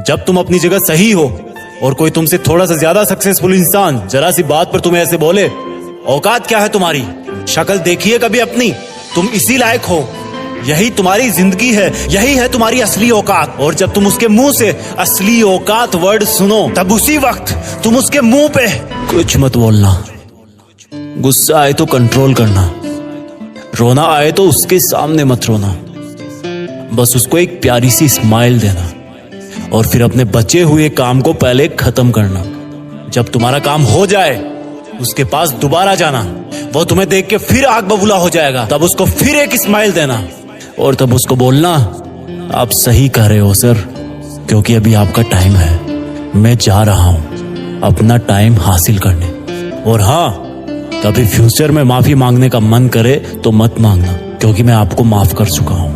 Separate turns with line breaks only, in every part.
जब तुम अपनी जगह सही हो और कोई तुमसे थोड़ा सा ज्यादा सक्सेसफुल इंसान जरा सी बात पर तुम्हें ऐसे बोले, औकात क्या है तुम्हारी, शक्ल देखिए कभी अपनी, तुम इसी लायक हो, यही तुम्हारी जिंदगी है, यही है तुम्हारी असली औकात। और जब तुम उसके मुंह से असली औकात वर्ड सुनो, तब उसी वक्त तुम उसके मुंह पे कुछ मत बोलना, गुस्सा आए तो कंट्रोल करना, रोना आए तो उसके सामने मत रोना, बस उसको एक प्यारी सी स्माइल देना और फिर अपने बचे हुए काम को पहले खत्म करना। जब तुम्हारा काम हो जाए उसके पास दोबारा जाना, वो तुम्हें देख के फिर आग बबूला हो जाएगा, तब उसको फिर एक स्माइल देना और तब उसको बोलना, आप सही कह रहे हो सर, क्योंकि अभी आपका टाइम है, मैं जा रहा हूं अपना टाइम हासिल करने। और हाँ, कभी फ्यूचर में माफी मांगने का मन करे तो मत मांगना, क्योंकि मैं आपको माफ कर चुका हूं।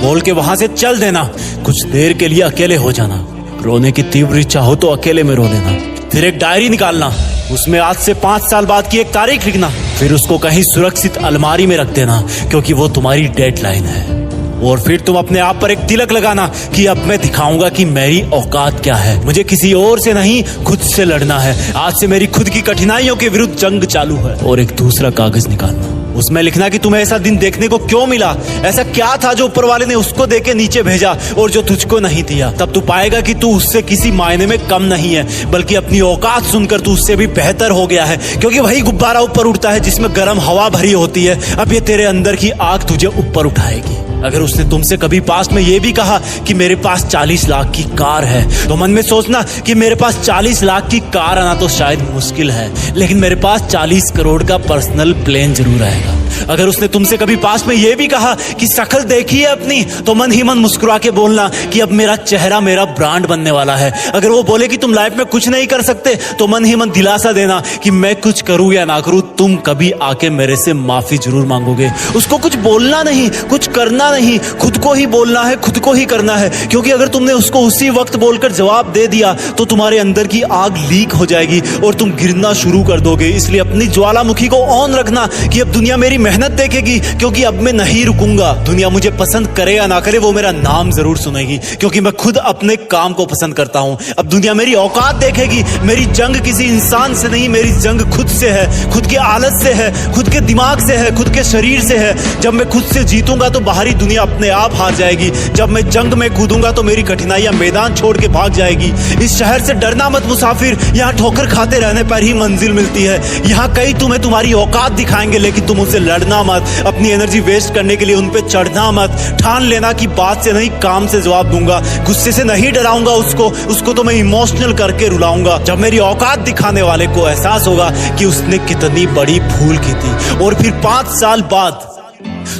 बोल के वहां से चल देना, कुछ देर के लिए अकेले हो जाना, रोने की तीव्र इच्छा हो तो अकेले में रो लेना, फिर एक डायरी निकालना, उसमें आज से 5 साल बाद की एक तारीख लिखना, फिर उसको कहीं सुरक्षित अलमारी में रख देना, क्योंकि वो तुम्हारी डेडलाइन है। और फिर तुम अपने आप पर एक तिलक लगाना कि अब मैं दिखाऊंगा कि मेरी औकात क्या है, मुझे किसी और से नहीं खुद से लड़ना है, आज से मेरी खुद की कठिनाइयों के विरुद्ध जंग चालू है। और एक दूसरा कागज निकालना, उसमें लिखना कि तुम्हें ऐसा दिन देखने को क्यों मिला, ऐसा क्या था जो ऊपर वाले ने उसको देके नीचे भेजा और जो तुझको नहीं दिया। तब तू पाएगा कि तू उससे किसी मायने में कम नहीं है, बल्कि अपनी औकात सुनकर तू उससे भी बेहतर हो गया है, क्योंकि वही गुब्बारा ऊपर उड़ता है जिसमें गर्म हवा भरी होती है। अब ये तेरे अंदर की आग तुझे ऊपर उठाएगी। अगर उसने तुमसे कभी पास्ट में ये भी कहा कि मेरे पास 40 लाख की कार है, तो मन में सोचना कि मेरे पास 40 लाख की कार आना तो शायद मुश्किल है, लेकिन मेरे पास 40 करोड़ का पर्सनल प्लेन जरूर आएगा। अगर उसने तुमसे कभी पास्ट में ये भी कहा कि शक्ल देखी है अपनी, तो मन ही मन मुस्कुरा के बोलना कि अब मेरा चेहरा मेरा ब्रांड बनने वाला है। अगर वो बोले कि तुम लाइफ में कुछ नहीं कर सकते, तो मन ही मन दिलासा देना कि मैं कुछ करूं या ना करूं, तुम कभी आके मेरे से माफी जरूर मांगोगे। उसको कुछ बोलना नहीं, कुछ करना नहीं, खुद को ही बोलना है, खुद को ही करना है, क्योंकि अगर तुमने उसको उसी वक्त बोलकर जवाब दे दिया तो तुम्हारे अंदर की आग लीक हो जाएगी और तुम गिरना शुरू कर दोगे। इसलिए अपनी ज्वालामुखी को ऑन रखना कि अब दुनिया मेरी मेहनत देखेगी, क्योंकि अब मैं नहीं रुकूंगा। दुनिया मुझे पसंद करे या ना करे, वो मेरा नाम जरूर सुनेगी, क्योंकि मैं खुद अपने काम को पसंद करता हूं। अब दुनिया मेरी औकात देखेगी, मेरी जंग किसी इंसान से नहीं, मेरी जंग खुद से है, खुद के आलस से है, खुद के दिमाग से है, खुद के शरीर से है। जब मैं खुद से जीतूंगा तो बाहरी दुनिया अपने आप हार जाएगी। जब मैं जंग में कूदूंगा तो मेरी कठिनाइयां मैदान छोड़ के भाग जाएगी। इस शहर से डरना मत मुसाफिर, यहाँ ठोकर खाते रहने पर ही मंजिल मिलती है। यहाँ कई तुम्हें तुम्हारी औकात दिखाएंगे, लेकिन तुम उनसे लड़ना मत, अपनी एनर्जी वेस्ट करने के लिए उन पे चढ़ना मत। ठान लेना कि बात से नहीं काम से जवाब दूंगा, गुस्से से नहीं डराऊंगा उसको तो मैं इमोशनल करके रुलाऊंगा। जब मेरी औकात दिखाने वाले को एहसास होगा कि उसने कितनी बड़ी भूल की थी, और फिर 5 साल बाद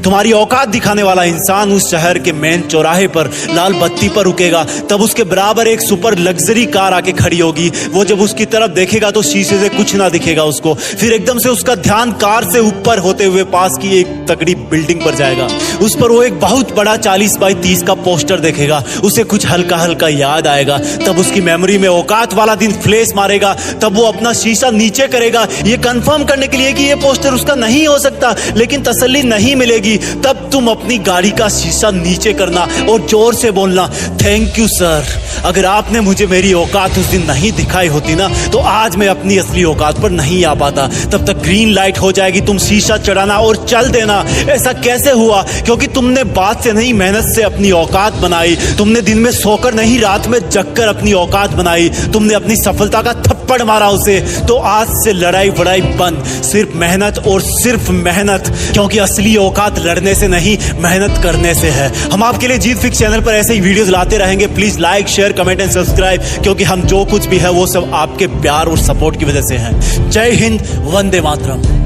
तुम्हारी औकात दिखाने वाला इंसान उस शहर के मेन चौराहे पर लाल बत्ती पर रुकेगा, तब उसके बराबर एक सुपर लग्जरी कार आके खड़ी होगी। वो जब उसकी तरफ देखेगा तो शीशे से कुछ ना दिखेगा उसको, फिर एकदम से उसका ध्यान कार से ऊपर होते हुए पास की एक तगड़ी बिल्डिंग पर जाएगा। उस पर वो एक बहुत बड़ा 40 बाई 30 का पोस्टर देखेगा, उसे कुछ हल्का हल्का याद आएगा। तब उसकी मेमोरी में औकात वाला दिन फ्लैश मारेगा। तब वो अपना शीशा नीचे करेगा, ये कंफर्म करने के लिए कि ये पोस्टर उसका नहीं हो सकता, लेकिन तसल्ली नहीं मिलेगी। तब तुम अपनी गाड़ी का शीशा नीचे करना और जोर से बोलना, थैंक यू सर, अगर आपने मुझे मेरी औकात उस दिन नहीं दिखाई होती ना, तो आज मैं अपनी असली औकात पर नहीं आ पाता। तब तक ग्रीन लाइट हो जाएगी, तुम शीशा चढ़ाना और चल देना। ऐसा कैसे हुआ? क्योंकि तुमने बात से नहीं मेहनत से अपनी औकात बनाई। तुमने दिन में सोकर नहीं रात में जगकर अपनी औकात बनाई। तुमने अपनी सफलता का थप्पड़ मारा उसे। तो आज से लड़ाई वड़ाई बंद, सिर्फ मेहनत और सिर्फ मेहनत, क्योंकि असली औकात लड़ने से नहीं मेहनत करने से है। हम आपके लिए जीत फिक्स चैनल पर ऐसे ही वीडियोस लाते रहेंगे। Please like, share, comment and subscribe, क्योंकि हम जो कुछ भी है वो सब आपके प्यार और सपोर्ट की वजह से है। जय हिंद, वंदे मातरम।